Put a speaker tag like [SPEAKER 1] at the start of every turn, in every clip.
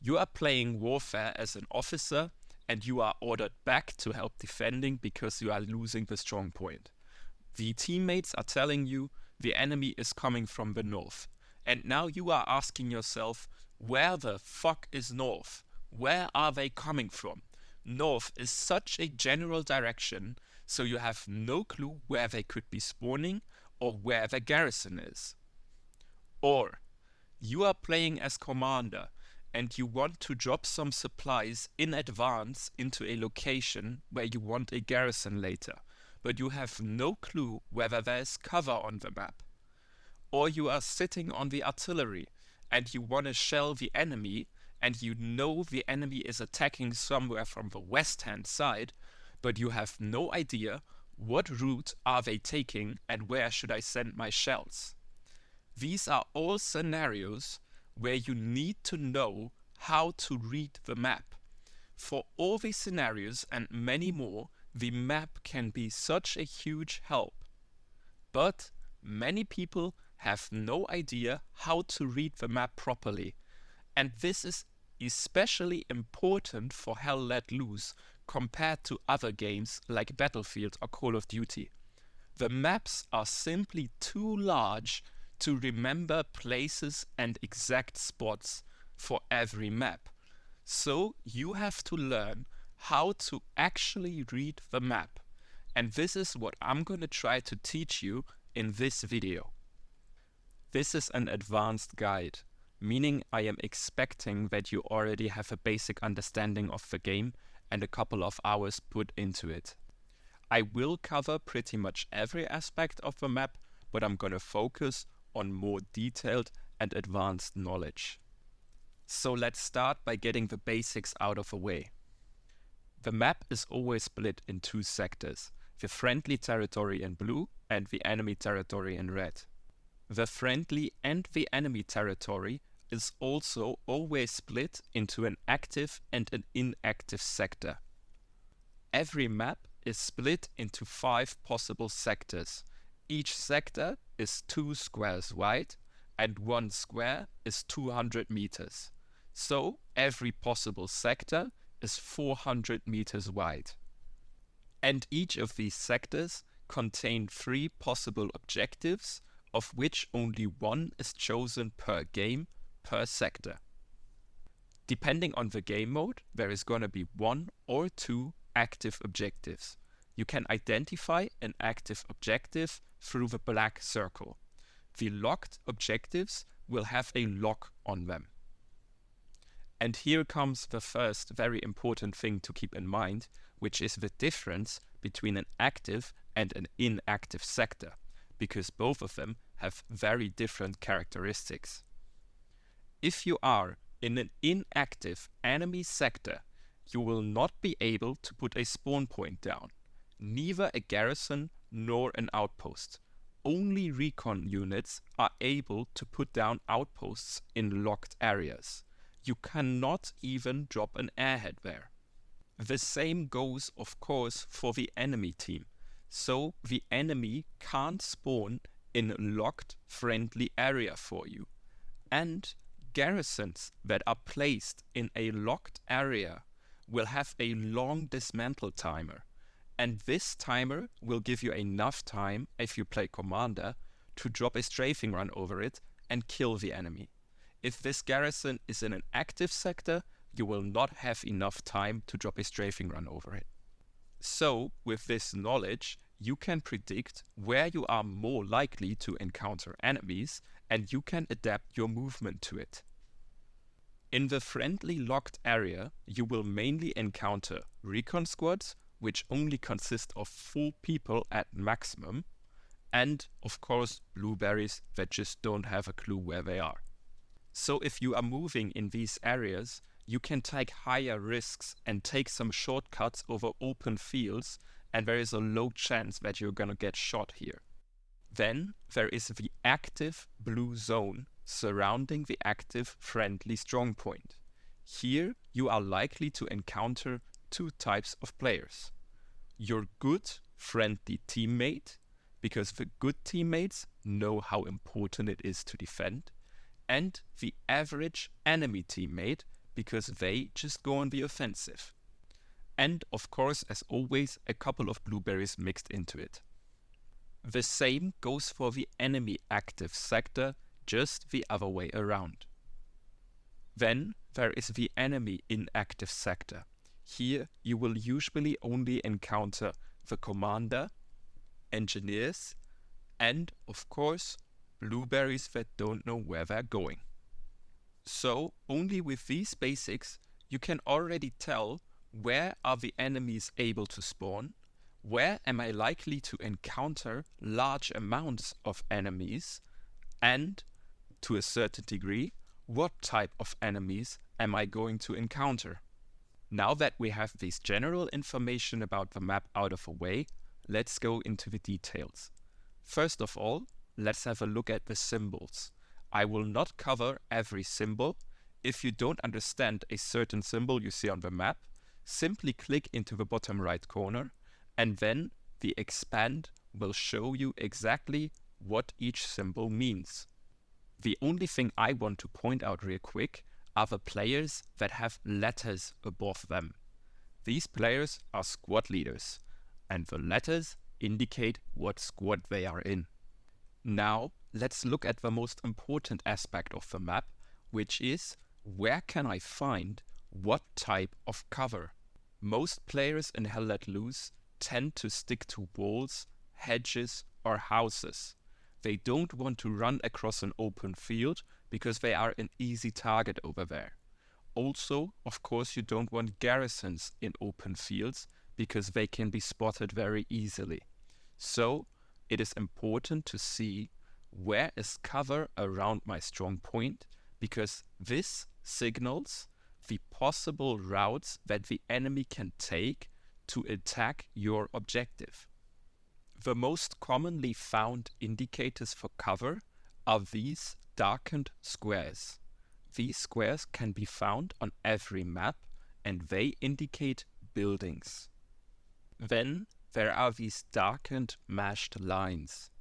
[SPEAKER 1] You are playing warfare as an officer and you are ordered back to help defending because you are losing the strong point. The teammates are telling you the enemy is coming from the north. And now you are asking yourself, where the fuck is north? Where are they coming from? North is such a general direction, so you have no clue where they could be spawning or where the garrison is. Or you are playing as commander and you want to drop some supplies in advance into a location where you want a garrison later, but you have no clue whether there is cover on the map. Or you are sitting on the artillery and you want to shell the enemy and you know the enemy is attacking somewhere from the west hand side, but you have no idea what route are they taking and where should I send my shells. These are all scenarios where you need to know how to read the map. For all these scenarios and many more, the map can be such a huge help. But many people have no idea how to read the map properly. And this is especially important for Hell Let Loose compared to other games like Battlefield or Call of Duty. The maps are simply too large to remember places and exact spots for every map. So you have to learn how to actually read the map. And this is what I'm going to try to teach you in this video. This is an advanced guide, meaning I am expecting that you already have a basic understanding of the game and a couple of hours put into it. I will cover pretty much every aspect of the map, but I'm going to focus on more detailed and advanced knowledge. So let's start by getting the basics out of the way. The map is always split in two sectors, the friendly territory in blue and the enemy territory in red. The friendly and the enemy territory is also always split into an active and an inactive sector. Every map is split into 5 possible sectors. Each sector is 2 squares wide and 1 square is 200 meters. So every possible sector is 400 meters wide. And each of these sectors contain 3 possible objectives, of which only 1 is chosen per game, per sector. Depending on the game mode, there is going to be 1 or 2 active objectives. You can identify an active objective through the black circle. The locked objectives will have a lock on them. And here comes the first very important thing to keep in mind, which is the difference between an active and an inactive sector, because both of them have very different characteristics. If you are in an inactive enemy sector, you will not be able to put a spawn point down, neither a garrison nor an outpost. Only recon units are able to put down outposts in locked areas. You cannot even drop an airhead there. The same goes, of course, for the enemy team. So the enemy can't spawn in a locked friendly area for you. And garrisons that are placed in a locked area will have a long dismantle timer. And this timer will give you enough time, if you play commander, to drop a strafing run over it and kill the enemy. If this garrison is in an active sector, you will not have enough time to drop a strafing run over it. So, with this knowledge, you can predict where you are more likely to encounter enemies, and you can adapt your movement to it. In the friendly locked area, you will mainly encounter recon squads, which only consist of 4 people at maximum, and of course blueberries that just don't have a clue where they are. So if you are moving in these areas, you can take higher risks and take some shortcuts over open fields, and there is a low chance that you're gonna get shot here. Then there is the active blue zone surrounding the active friendly strongpoint. Here you are likely to encounter 2 types of players. Your good friendly teammate, because the good teammates know how important it is to defend, and the average enemy teammate, because they just go on the offensive. And of course, as always, a couple of blueberries mixed into it. The same goes for the enemy active sector, just the other way around. Then there is the enemy inactive sector. Here you will usually only encounter the commander, engineers, and of course blueberries that don't know where they're going. So only with these basics you can already tell where are the enemies able to spawn, where am I likely to encounter large amounts of enemies, and to a certain degree, what type of enemies am I going to encounter. Now that we have this general information about the map out of the way, let's go into the details. First of all, let's have a look at the symbols. I will not cover every symbol. If you don't understand a certain symbol you see on the map, simply click into the bottom right corner and then the expand will show you exactly what each symbol means. The only thing I want to point out real quick are the players that have letters above them. These players are squad leaders, and the letters indicate what squad they are in. Now, let's look at the most important aspect of the map, which is where can I find what type of cover. Most players in Hell Let Loose tend to stick to walls, hedges, or houses. They don't want to run across an open field because they are an easy target over there. Also, of course, you don't want garrisons in open fields because they can be spotted very easily. So, it is important to see where is cover around my strong point, because this signals the possible routes that the enemy can take to attack your objective. The most commonly found indicators for cover are these darkened squares. These squares can be found on every map and they indicate buildings. Then there are these darkened mashed lines.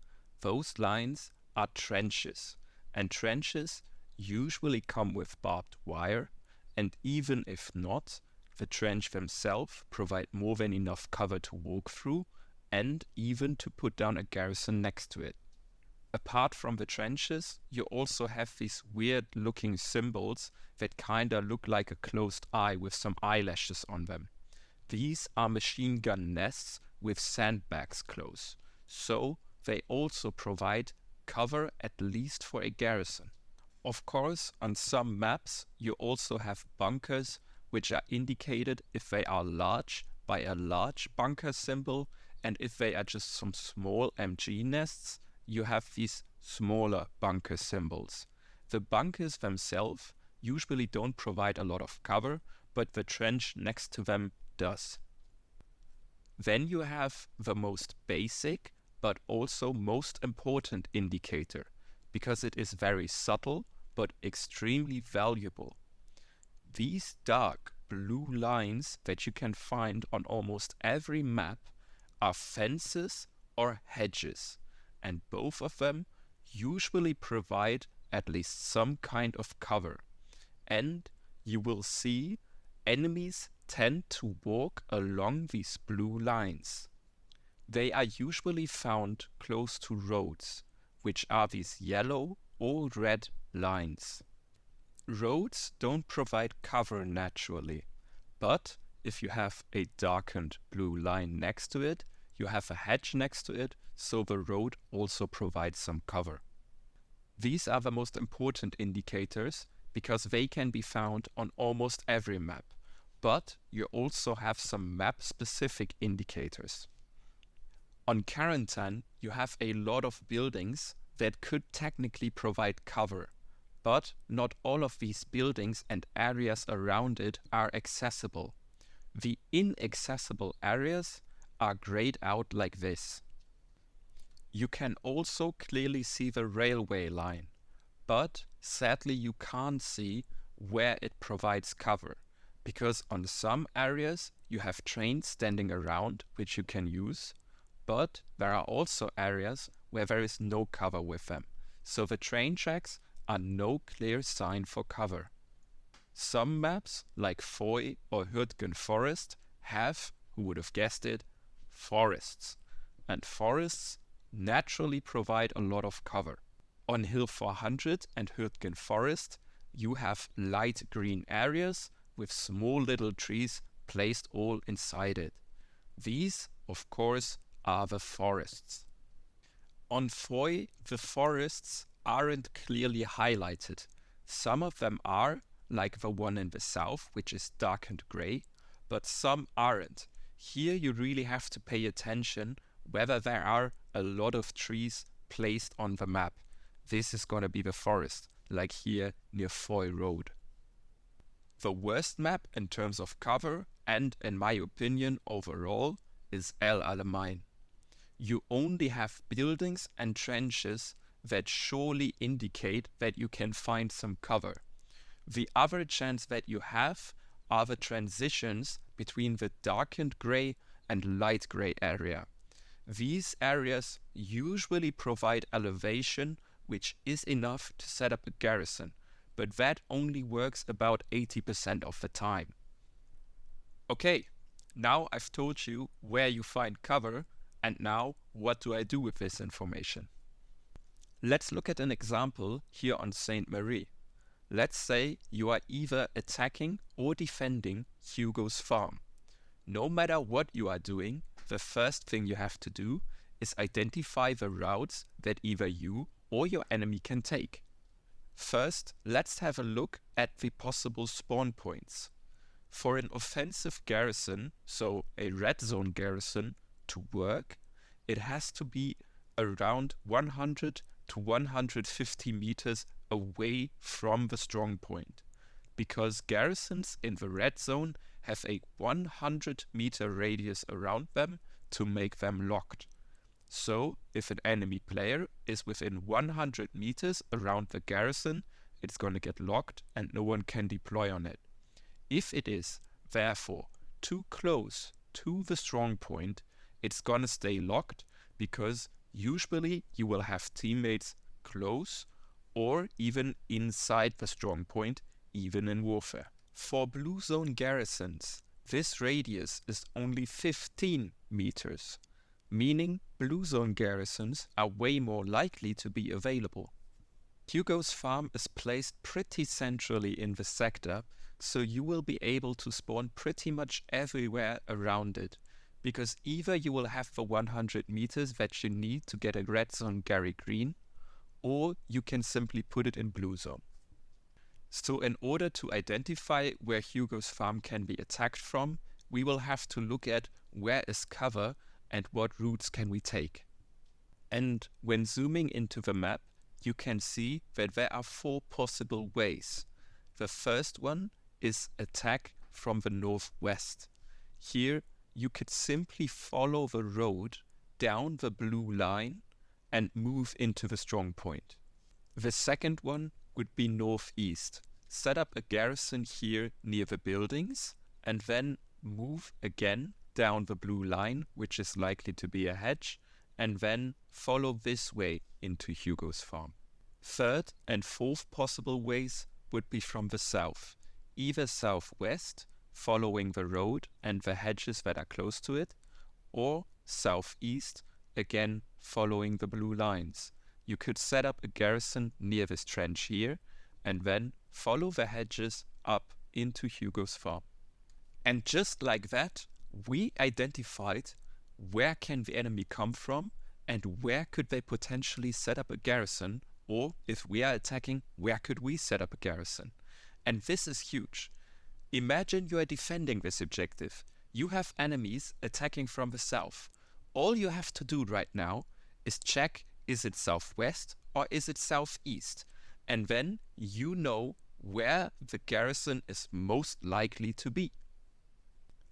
[SPEAKER 1] Those lines are trenches, and trenches usually come with barbed wire, and even if not, the trench themselves provide more than enough cover to walk through and even to put down a garrison next to it. Apart from the trenches, you also have these weird looking symbols that kinda look like a closed eye with some eyelashes on them. These are machine gun nests with sandbags close, so they also provide cover at least for a garrison. Of course, on some maps you also have bunkers, which are indicated if they are large by a large bunker symbol, and if they are just some small MG nests, you have these smaller bunker symbols. The bunkers themselves usually don't provide a lot of cover, but the trench next to them does. Then you have the most basic, but also most important indicator, because it is very subtle, but extremely valuable. These dark blue lines that you can find on almost every map are fences or hedges, and both of them usually provide at least some kind of cover. And you will see enemies tend to walk along these blue lines. They are usually found close to roads, which are these yellow or red lines. Roads don't provide cover naturally, but if you have a darkened blue line next to it, you have a hedge next to it, so the road also provides some cover. These are the most important indicators because they can be found on almost every map, but you also have some map-specific indicators. On Carentan, you have a lot of buildings that could technically provide cover, but not all of these buildings and areas around it are accessible. The inaccessible areas are grayed out like this. You can also clearly see the railway line, but sadly you can't see where it provides cover, because on some areas you have trains standing around which you can use, but there are also areas where there is no cover with them, so the train tracks are no clear sign for cover. Some maps, like Foy or Hürtgen Forest, have, who would have guessed it, forests. And forests naturally provide a lot of cover. On Hill 400 and Hürtgen Forest, you have light green areas with small little trees placed all inside it. These, of course, are the forests. On Foy, the forests aren't clearly highlighted. Some of them are, like the one in the south, which is darkened grey, but some aren't. Here you really have to pay attention whether there are a lot of trees placed on the map. This is going to be the forest, like here near Foy Road. The worst map in terms of cover and, in my opinion, overall, is El Alamein. You only have buildings and trenches that surely indicate that you can find some cover. The other chance that you have are the transitions between the darkened grey and light grey area. These areas usually provide elevation which is enough to set up a garrison, but that only works about 80% of the time. Okay, now I've told you where you find cover, and now what do I do with this information? Let's look at an example here on Saint Marie. Let's say you are either attacking or defending Hugo's farm. No matter what you are doing, the first thing you have to do is identify the routes that either you or your enemy can take. First, let's have a look at the possible spawn points. For an offensive garrison, so a red zone garrison, to work, it has to be around 100 to 150 meters away from the strong point, because garrisons in the red zone have a 100-meter radius around them to make them locked. So, if an enemy player is within 100 meters around the garrison, it's going to get locked and no one can deploy on it. If it is, therefore, too close to the strong point, it's going to stay locked because usually you will have teammates close or even inside the strong point, even in warfare. For blue zone garrisons, this radius is only 15 meters, meaning blue zone garrisons are way more likely to be available. Hugo's farm is placed pretty centrally in the sector, so you will be able to spawn pretty much everywhere around it, because either you will have the 100 meters that you need to get a red zone Gary Green, or you can simply put it in blue zone. So in order to identify where Hugo's farm can be attacked from, we will have to look at where is cover and what routes can we take. And when zooming into the map, you can see that there are 4 possible ways. The first one is attack from the northwest. Here you could simply follow the road down the blue line and move into the strong point. The second one would be northeast. Set up a garrison here near the buildings and then move again down the blue line, which is likely to be a hedge, and then follow this way into Hugo's farm. Third and fourth possible ways would be from the south, either southwest, following the road and the hedges that are close to it, or southeast, again following the blue lines. You could set up a garrison near this trench here, and then follow the hedges up into Hugo's farm. And just like that, we identified where can the enemy come from and where could they potentially set up a garrison, or if we are attacking, where could we set up a garrison? And this is huge. Imagine you are defending this objective. You have enemies attacking from the south. All you have to do right now is check, is it southwest or is it southeast? And then you know where the garrison is most likely to be.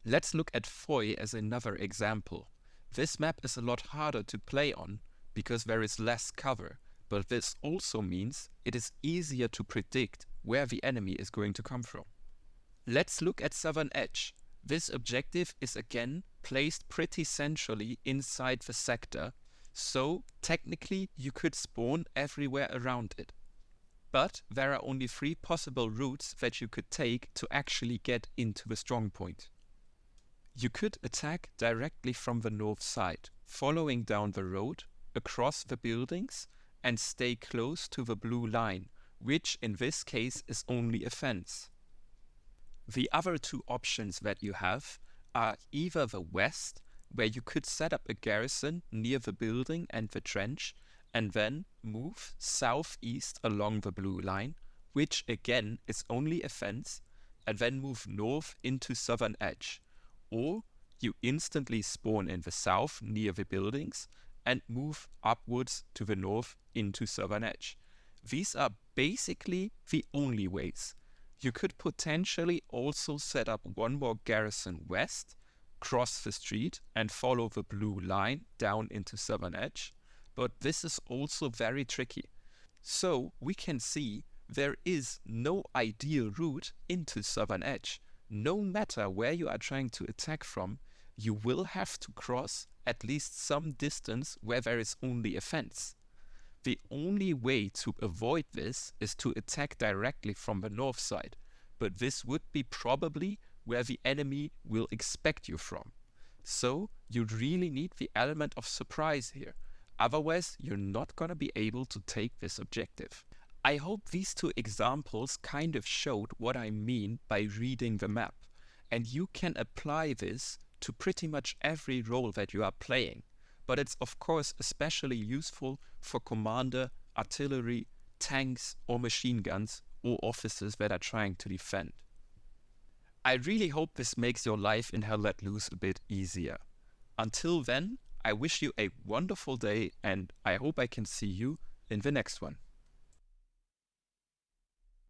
[SPEAKER 1] Let's look at Foy as another example. This map is a lot harder to play on because there is less cover, but this also means it is easier to predict where the enemy is going to come from. Let's look at Southern Edge. This objective is again placed pretty centrally inside the sector, so technically you could spawn everywhere around it. But there are only 3 possible routes that you could take to actually get into the strong point. You could attack directly from the north side, following down the road, across the buildings, and stay close to the blue line, which in this case is only a fence. The other 2 options that you have are either the west, where you could set up a garrison near the building and the trench, and then move southeast along the blue line, which again is only a fence, and then move north into southern edge. Or you instantly spawn in the south near the buildings and move upwards to the north into southern edge. These are basically the only ways. You could potentially also set up one more garrison west, cross the street and follow the blue line down into southern edge, but this is also very tricky. So we can see there is no ideal route into southern edge. No matter where you are trying to attack from, you will have to cross at least some distance where there is only a fence. The only way to avoid this is to attack directly from the north side, but this would be probably where the enemy will expect you from. So you really need the element of surprise here. Otherwise, you're not going to be able to take this objective. I hope these 2 examples kind of showed what I mean by reading the map, and you can apply this to pretty much every role that you are playing. But it's of course especially useful for commander, artillery, tanks or machine guns or officers that are trying to defend. I really hope this makes your life in Hell Let Loose a bit easier. Until then, I wish you a wonderful day and I hope I can see you in the next one.